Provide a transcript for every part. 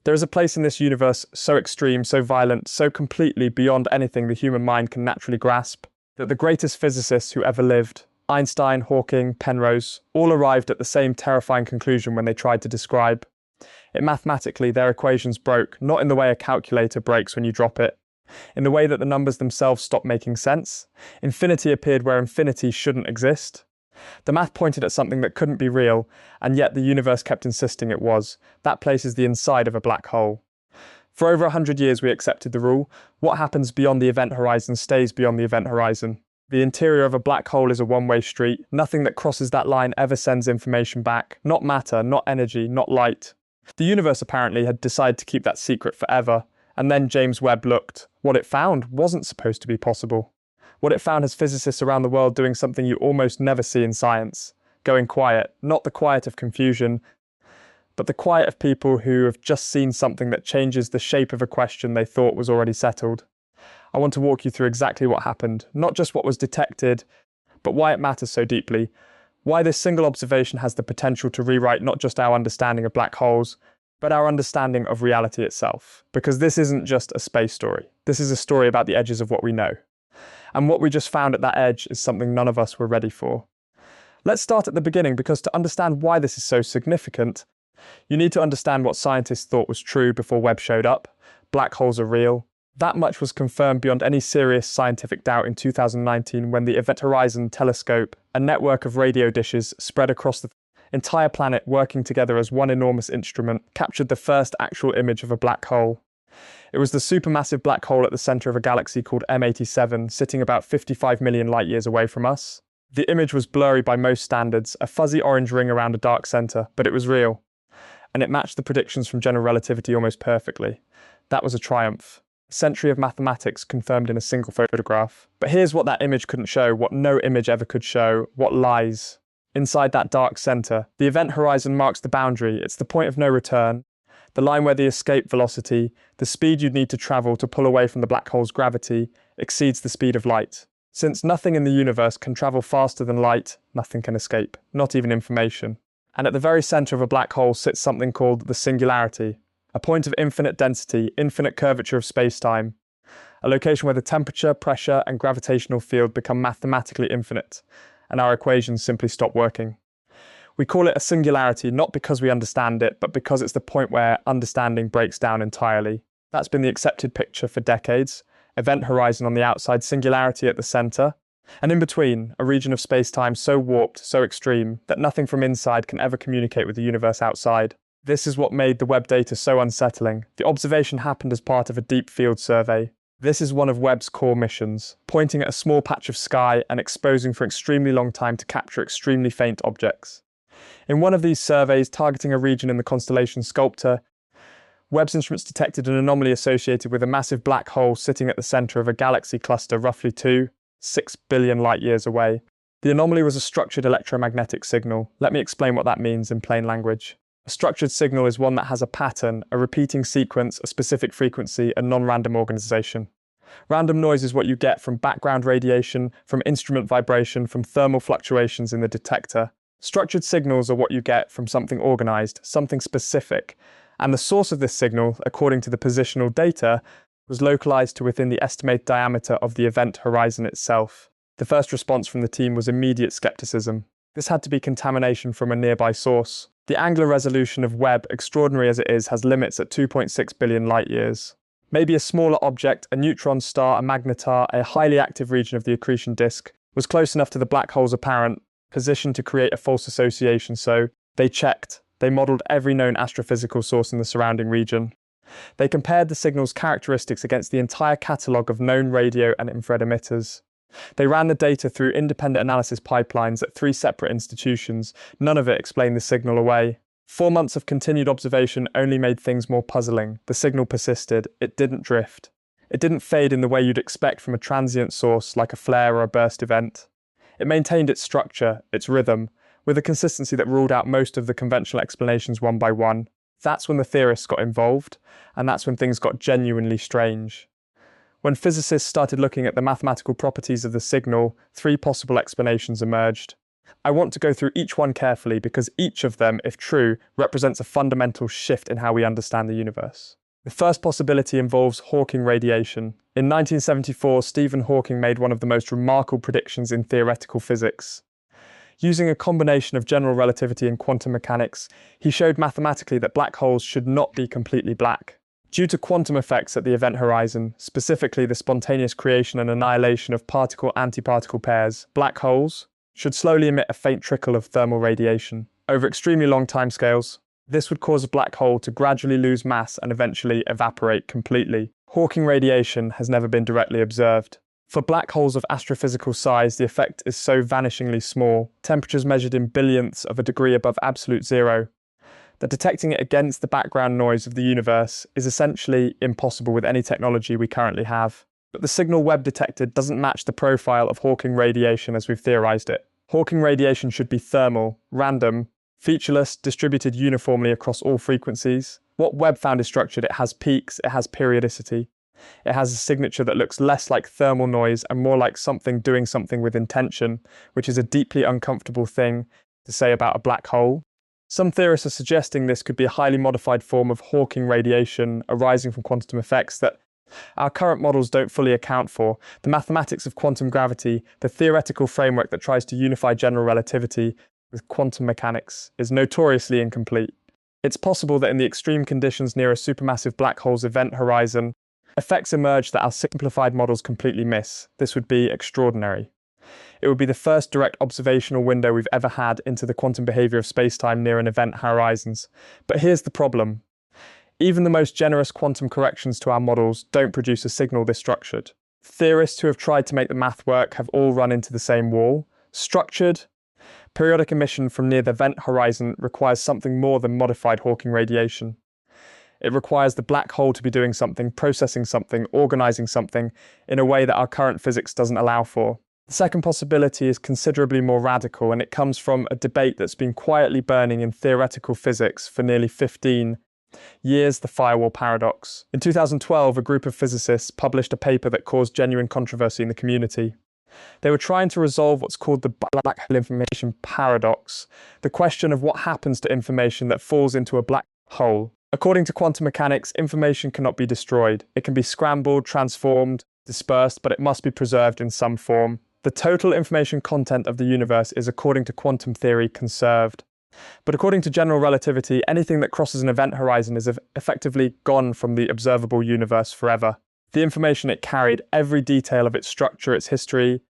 There is a place in this universe so extreme, so violent, so completely beyond anything the human mind can naturally grasp, that the greatest physicists who ever lived, Einstein, Hawking, Penrose, all arrived at the same terrifying conclusion when they tried to describe it. Mathematically, their equations broke, not in the way a calculator breaks when you drop it, in the way that the numbers themselves stopped making sense. Infinity appeared where infinity shouldn't exist. The math pointed at something that couldn't be real, and yet the universe kept insisting it was. That place is the inside of a black hole. For over 100 years we accepted the rule: what happens beyond the event horizon stays beyond the event horizon. The interior of a black hole is a one-way street. Nothing that crosses that line ever sends information back. Not matter, not energy, not light. The universe apparently had decided to keep that secret forever, and then James Webb looked. What it found wasn't supposed to be possible. What it found has physicists around the world doing something you almost never see in science. Going quiet. Not the quiet of confusion, but the quiet of people who have just seen something that changes the shape of a question they thought was already settled. I want to walk you through exactly what happened, not just what was detected, but why it matters so deeply. Why this single observation has the potential to rewrite not just our understanding of black holes, but our understanding of reality itself. Because this isn't just a space story. This is a story about the edges of what we know. And what we just found at that edge is something none of us were ready for. Let's start at the beginning, because to understand why this is so significant, you need to understand what scientists thought was true before Webb showed up. Black holes are real. That much was confirmed beyond any serious scientific doubt in 2019 when the Event Horizon Telescope, a network of radio dishes spread across the entire planet working together as one enormous instrument, captured the first actual image of a black hole. It was the supermassive black hole at the centre of a galaxy called M87, sitting about 55 million light-years away from us. The image was blurry by most standards, a fuzzy orange ring around a dark centre, but it was real. And it matched the predictions from general relativity almost perfectly. That was a triumph. A century of mathematics confirmed in a single photograph. But here's what that image couldn't show, what no image ever could show, what lies inside that dark centre. The event horizon marks the boundary. It's the point of no return. The line where the escape velocity, the speed you'd need to travel to pull away from the black hole's gravity, exceeds the speed of light. Since nothing in the universe can travel faster than light, nothing can escape, not even information. And at the very centre of a black hole sits something called the singularity, a point of infinite density, infinite curvature of space-time, a location where the temperature, pressure, and gravitational field become mathematically infinite, and our equations simply stop working. We call it a singularity not because we understand it, but because it's the point where understanding breaks down entirely. That's been the accepted picture for decades. Event horizon on the outside, singularity at the centre, and in between, a region of space-time so warped, so extreme, that nothing from inside can ever communicate with the universe outside. This is what made the Webb data so unsettling. The observation happened as part of a deep field survey. This is one of Webb's core missions, pointing at a small patch of sky and exposing for an extremely long time to capture extremely faint objects. In one of these surveys, targeting a region in the constellation Sculptor, Webb's instruments detected an anomaly associated with a massive black hole sitting at the centre of a galaxy cluster roughly 6 billion light-years away. The anomaly was a structured electromagnetic signal. Let me explain what that means in plain language. A structured signal is one that has a pattern, a repeating sequence, a specific frequency, and non-random organisation. Random noise is what you get from background radiation, from instrument vibration, from thermal fluctuations in the detector. Structured signals are what you get from something organised, something specific, and the source of this signal, according to the positional data, was localised to within the estimated diameter of the event horizon itself. The first response from the team was immediate scepticism. This had to be contamination from a nearby source. The angular resolution of Webb, extraordinary as it is, has limits at 2.6 billion light-years. Maybe a smaller object, a neutron star, a magnetar, a highly active region of the accretion disk, was close enough to the black hole's apparent position to create a false association, so they checked. They modelled every known astrophysical source in the surrounding region. They compared the signal's characteristics against the entire catalogue of known radio and infrared emitters. They ran the data through independent analysis pipelines at 3 separate institutions. None of it explained the signal away. 4 months of continued observation only made things more puzzling. The signal persisted. It didn't drift. It didn't fade in the way you'd expect from a transient source like a flare or a burst event. It maintained its structure, its rhythm, with a consistency that ruled out most of the conventional explanations one by one. That's when the theorists got involved, and that's when things got genuinely strange. When physicists started looking at the mathematical properties of the signal, 3 possible explanations emerged. I want to go through each one carefully because each of them, if true, represents a fundamental shift in how we understand the universe. The first possibility involves Hawking radiation. In 1974, Stephen Hawking made one of the most remarkable predictions in theoretical physics. Using a combination of general relativity and quantum mechanics, he showed mathematically that black holes should not be completely black. Due to quantum effects at the event horizon, specifically the spontaneous creation and annihilation of particle-antiparticle pairs, black holes should slowly emit a faint trickle of thermal radiation. Over extremely long timescales, this would cause a black hole to gradually lose mass and eventually evaporate completely. Hawking radiation has never been directly observed. For black holes of astrophysical size, the effect is so vanishingly small, temperatures measured in billionths of a degree above absolute zero, that detecting it against the background noise of the universe is essentially impossible with any technology we currently have. But the signal Webb detected doesn't match the profile of Hawking radiation as we've theorized it. Hawking radiation should be thermal, random, featureless, distributed uniformly across all frequencies. What Webb found is structured. It has peaks, it has periodicity. It has a signature that looks less like thermal noise and more like something doing something with intention, which is a deeply uncomfortable thing to say about a black hole. Some theorists are suggesting this could be a highly modified form of Hawking radiation arising from quantum effects that our current models don't fully account for. The mathematics of quantum gravity, the theoretical framework that tries to unify general relativity with quantum mechanics, is notoriously incomplete. It's possible that in the extreme conditions near a supermassive black hole's event horizon, effects emerge that our simplified models completely miss. This would be extraordinary. It would be the first direct observational window we've ever had into the quantum behavior of spacetime near an event horizons. But here's the problem. Even the most generous quantum corrections to our models don't produce a signal this structured. Theorists who have tried to make the math work have all run into the same wall. Structured, periodic emission from near the event horizon requires something more than modified Hawking radiation. It requires the black hole to be doing something, processing something, organizing something in a way that our current physics doesn't allow for. The second possibility is considerably more radical, and it comes from a debate that's been quietly burning in theoretical physics for nearly 15 years, the firewall paradox. In 2012, a group of physicists published a paper that caused genuine controversy in the community. They were trying to resolve what's called the black hole information paradox, the question of what happens to information that falls into a black hole. According to quantum mechanics, information cannot be destroyed. It can be scrambled, transformed, dispersed, but it must be preserved in some form. The total information content of the universe is, according to quantum theory, conserved. But according to general relativity, anything that crosses an event horizon is effectively gone from the observable universe forever. The information it carried, every detail of its structure, its history,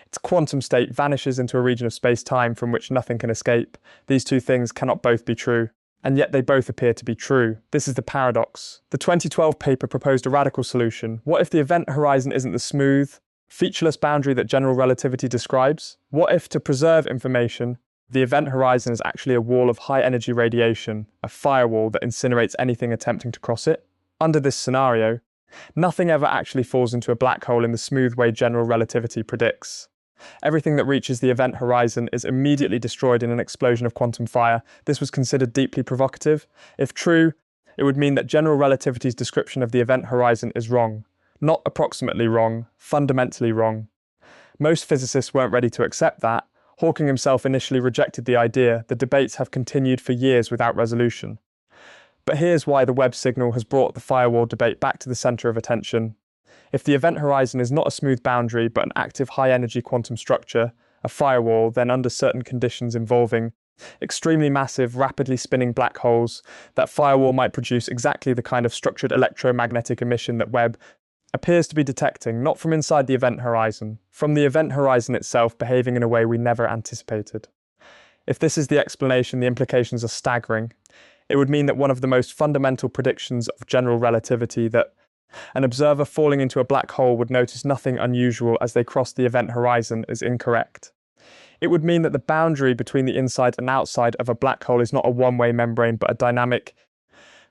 its quantum state vanishes into a region of space-time from which nothing can escape. These two things cannot both be true. And yet they both appear to be true. This is the paradox. The 2012 paper proposed a radical solution. What if the event horizon isn't the smooth, featureless boundary that general relativity describes? What if, to preserve information, the event horizon is actually a wall of high-energy radiation, a firewall that incinerates anything attempting to cross it? Under this scenario, nothing ever actually falls into a black hole in the smooth way general relativity predicts. Everything that reaches the event horizon is immediately destroyed in an explosion of quantum fire. This was considered deeply provocative. If true, it would mean that general relativity's description of the event horizon is wrong. Not approximately wrong, fundamentally wrong. Most physicists weren't ready to accept that. Hawking himself initially rejected the idea. The debates have continued for years without resolution. But here's why the Webb signal has brought the firewall debate back to the center of attention. If the event horizon is not a smooth boundary but an active high-energy quantum structure, a firewall, then under certain conditions involving extremely massive, rapidly spinning black holes, that firewall might produce exactly the kind of structured electromagnetic emission that Webb appears to be detecting, not from inside the event horizon, from the event horizon itself behaving in a way we never anticipated. If this is the explanation, the implications are staggering. It would mean that one of the most fundamental predictions of general relativity, that an observer falling into a black hole would notice nothing unusual as they cross the event horizon, is incorrect. It would mean that the boundary between the inside and outside of a black hole is not a one-way membrane but a dynamic,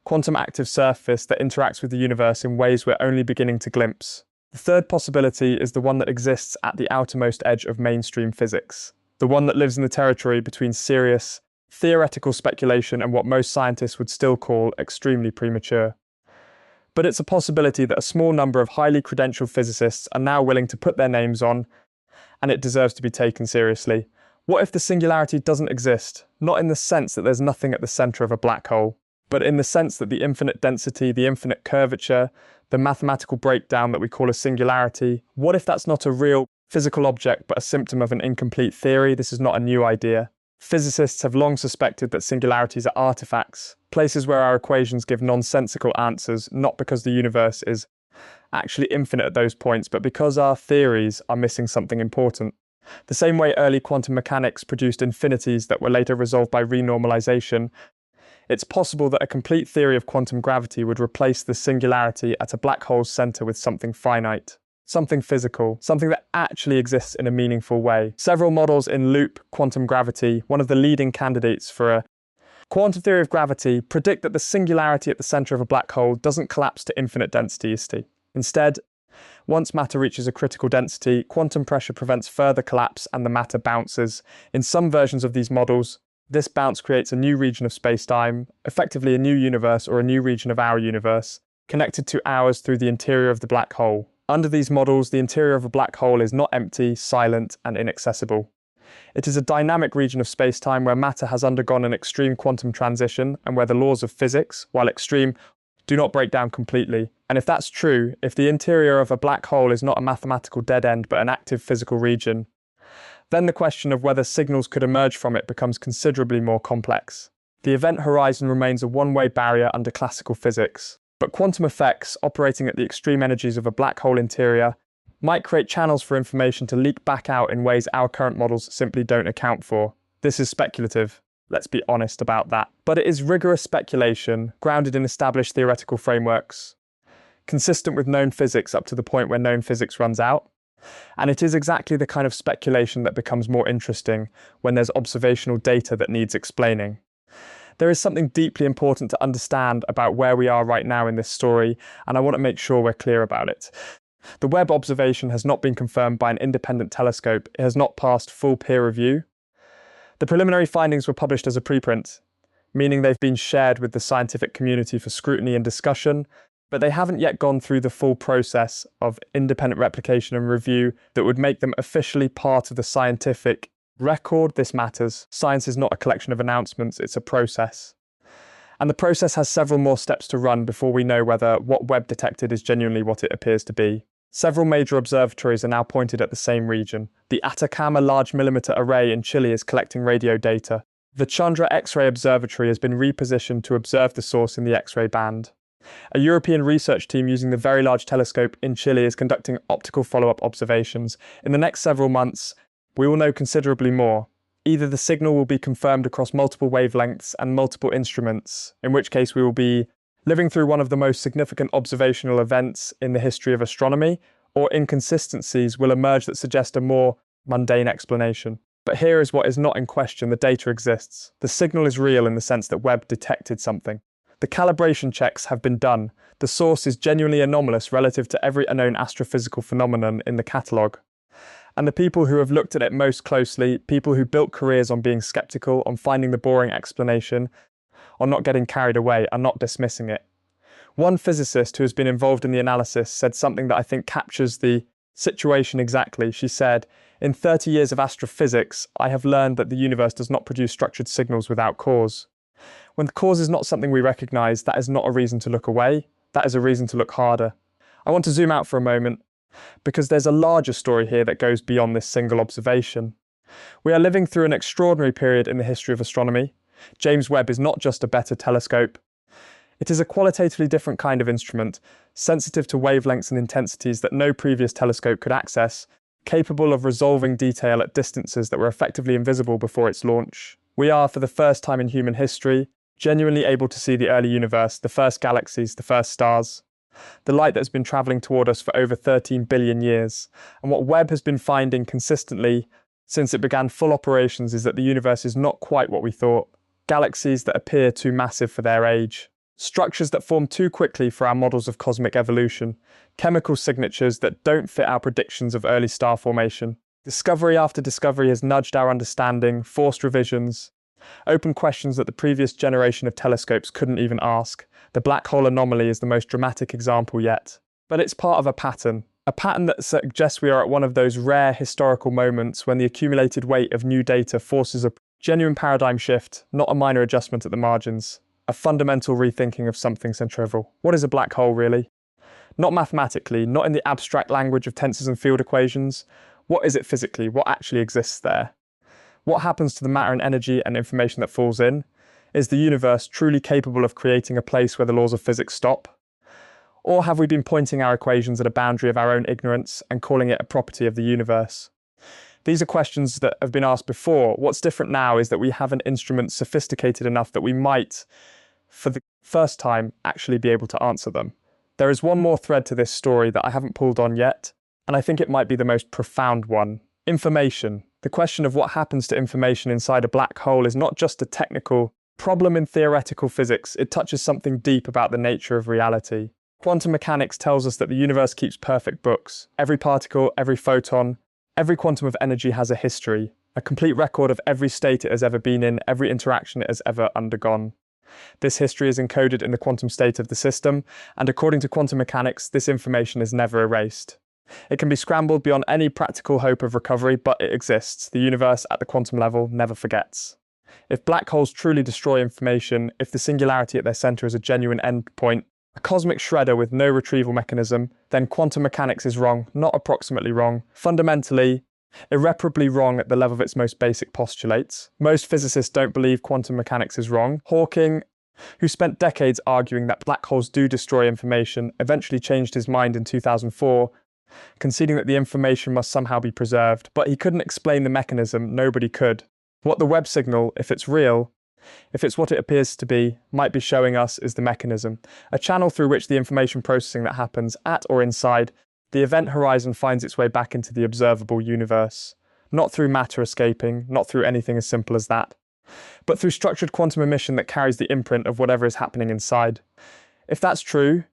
quantum active surface that interacts with the universe in ways we're only beginning to glimpse. The third possibility is the one that exists at the outermost edge of mainstream physics, the one that lives in the territory between serious, theoretical speculation and what most scientists would still call extremely premature. But it's a possibility that a small number of highly credentialed physicists are now willing to put their names on, and it deserves to be taken seriously. What if the singularity doesn't exist? Not in the sense that there's nothing at the centre of a black hole, but in the sense that the infinite density, the infinite curvature, the mathematical breakdown that we call a singularity, what if that's not a real physical object but a symptom of an incomplete theory? This is not a new idea. Physicists have long suspected that singularities are artifacts, places where our equations give nonsensical answers, not because the universe is actually infinite at those points, but because our theories are missing something important. The same way early quantum mechanics produced infinities that were later resolved by renormalization, it's possible that a complete theory of quantum gravity would replace the singularity at a black hole's centre with something finite. Something physical, something that actually exists in a meaningful way. Several models in loop quantum gravity, one of the leading candidates for a quantum theory of gravity, predict that the singularity at the centre of a black hole doesn't collapse to infinite density. Instead, once matter reaches a critical density, quantum pressure prevents further collapse and the matter bounces. In some versions of these models, this bounce creates a new region of space-time, effectively a new universe or a new region of our universe, connected to ours through the interior of the black hole. Under these models, the interior of a black hole is not empty, silent, and inaccessible. It is a dynamic region of space-time where matter has undergone an extreme quantum transition and where the laws of physics, while extreme, do not break down completely. And if that's true, if the interior of a black hole is not a mathematical dead end but an active physical region, then the question of whether signals could emerge from it becomes considerably more complex. The event horizon remains a one-way barrier under classical physics. But quantum effects, operating at the extreme energies of a black hole interior, might create channels for information to leak back out in ways our current models simply don't account for. This is speculative, let's be honest about that. But it is rigorous speculation, grounded in established theoretical frameworks, consistent with known physics up to the point where known physics runs out. And it is exactly the kind of speculation that becomes more interesting when there's observational data that needs explaining. There is something deeply important to understand about where we are right now in this story, and I want to make sure we're clear about it. The Webb observation has not been confirmed by an independent telescope. It has not passed full peer review. The preliminary findings were published as a preprint, meaning they've been shared with the scientific community for scrutiny and discussion, but they haven't yet gone through the full process of independent replication and review that would make them officially part of the scientific record. This matters. Science is not a collection of announcements, it's a process. And the process has several more steps to run before we know whether what Webb detected is genuinely what it appears to be. Several major observatories are now pointed at the same region. The Atacama Large Millimeter Array in Chile is collecting radio data. The Chandra X-ray Observatory has been repositioned to observe the source in the X-ray band. A European research team using the Very Large Telescope in Chile is conducting optical follow-up observations. In the next several months, we will know considerably more. Either the signal will be confirmed across multiple wavelengths and multiple instruments, in which case we will be living through one of the most significant observational events in the history of astronomy, or inconsistencies will emerge that suggest a more mundane explanation. But here is what is not in question: the data exists. The signal is real in the sense that Webb detected something. The calibration checks have been done. The source is genuinely anomalous relative to every unknown astrophysical phenomenon in the catalogue. And the people who have looked at it most closely, people who built careers on being skeptical, on finding the boring explanation, on not getting carried away, are not dismissing it. One physicist who has been involved in the analysis said something that I think captures the situation exactly. She said, "In 30 years of astrophysics, I have learned that the universe does not produce structured signals without cause. When the cause is not something we recognise, that is not a reason to look away, that is a reason to look harder." I want to zoom out for a moment, because there's a larger story here that goes beyond this single observation. We are living through an extraordinary period in the history of astronomy. James Webb is not just a better telescope. It is a qualitatively different kind of instrument, sensitive to wavelengths and intensities that no previous telescope could access, capable of resolving detail at distances that were effectively invisible before its launch. We are, for the first time in human history, genuinely able to see the early universe, the first galaxies, the first stars. The light that has been travelling toward us for over 13 billion years. And what Webb has been finding consistently since it began full operations is that the universe is not quite what we thought. Galaxies that appear too massive for their age. Structures that form too quickly for our models of cosmic evolution. Chemical signatures that don't fit our predictions of early star formation. Discovery after discovery has nudged our understanding, forced revisions, opened questions that the previous generation of telescopes couldn't even ask. The black hole anomaly is the most dramatic example yet. But it's part of a pattern. A pattern that suggests we are at one of those rare historical moments when the accumulated weight of new data forces a genuine paradigm shift, not a minor adjustment at the margins. A fundamental rethinking of something so trivial. What is a black hole, really? Not mathematically, not in the abstract language of tensors and field equations. What is it physically? What actually exists there? What happens to the matter and energy and information that falls in? Is the universe truly capable of creating a place where the laws of physics stop? Or have we been pointing our equations at a boundary of our own ignorance and calling it a property of the universe? These are questions that have been asked before. What's different now is that we have an instrument sophisticated enough that we might, for the first time, actually be able to answer them. There is one more thread to this story that I haven't pulled on yet, and I think it might be the most profound one. Information. The question of what happens to information inside a black hole is not just a technical problem in theoretical physics, it touches something deep about the nature of reality. Quantum mechanics tells us that the universe keeps perfect books. Every particle, every photon, every quantum of energy has a history, a complete record of every state it has ever been in, every interaction it has ever undergone. This history is encoded in the quantum state of the system, and according to quantum mechanics, this information is never erased. It can be scrambled beyond any practical hope of recovery, but it exists. The universe at the quantum level never forgets. If black holes truly destroy information, if the singularity at their centre is a genuine endpoint, a cosmic shredder with no retrieval mechanism, then quantum mechanics is wrong, not approximately wrong, fundamentally, irreparably wrong at the level of its most basic postulates. Most physicists don't believe quantum mechanics is wrong. Hawking, who spent decades arguing that black holes do destroy information, eventually changed his mind in 2004, conceding that the information must somehow be preserved, but he couldn't explain the mechanism. Nobody could. What the Webb signal, if it's real, if it's what it appears to be, might be showing us is the mechanism, a channel through which the information processing that happens at or inside the event horizon finds its way back into the observable universe. Not through matter escaping, not through anything as simple as that, but through structured quantum emission that carries the imprint of whatever is happening inside. If that's true,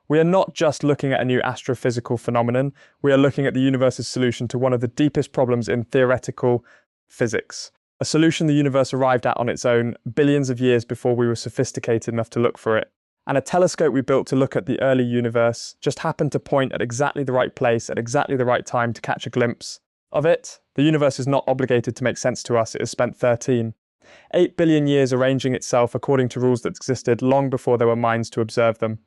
we are not just looking at a new astrophysical phenomenon, we are looking at the universe's solution to one of the deepest problems in theoretical physics. A solution the universe arrived at on its own billions of years before we were sophisticated enough to look for it. And a telescope we built to look at the early universe just happened to point at exactly the right place at exactly the right time to catch a glimpse of it. The universe is not obligated to make sense to us. It has spent 8 billion years arranging itself according to rules that existed long before there were minds to observe them.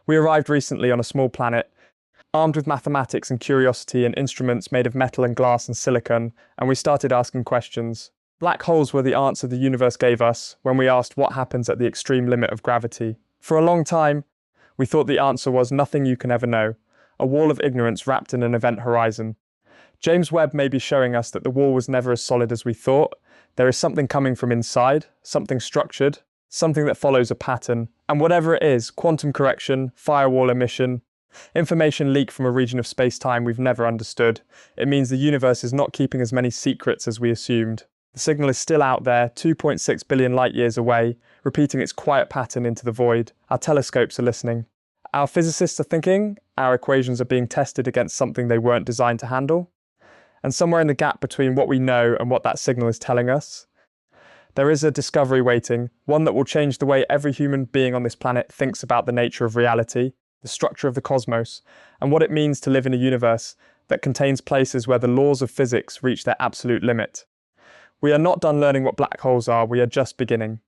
We arrived recently on a small planet, armed with mathematics and curiosity and instruments made of metal and glass and silicon, and we started asking questions. Black holes were the answer the universe gave us when we asked what happens at the extreme limit of gravity. For a long time, we thought the answer was nothing you can ever know, a wall of ignorance wrapped in an event horizon. James Webb may be showing us that the wall was never as solid as we thought. There is something coming from inside, something structured, something that follows a pattern. And whatever it is, quantum correction, firewall emission, information leak from a region of space-time we've never understood, it means the universe is not keeping as many secrets as we assumed. The signal is still out there, 2.6 billion light years away, repeating its quiet pattern into the void. Our telescopes are listening. Our physicists are thinking, our equations are being tested against something they weren't designed to handle. And somewhere in the gap between what we know and what that signal is telling us, there is a discovery waiting, one that will change the way every human being on this planet thinks about the nature of reality, the structure of the cosmos, and what it means to live in a universe that contains places where the laws of physics reach their absolute limit. We are not done learning what black holes are, we are just beginning.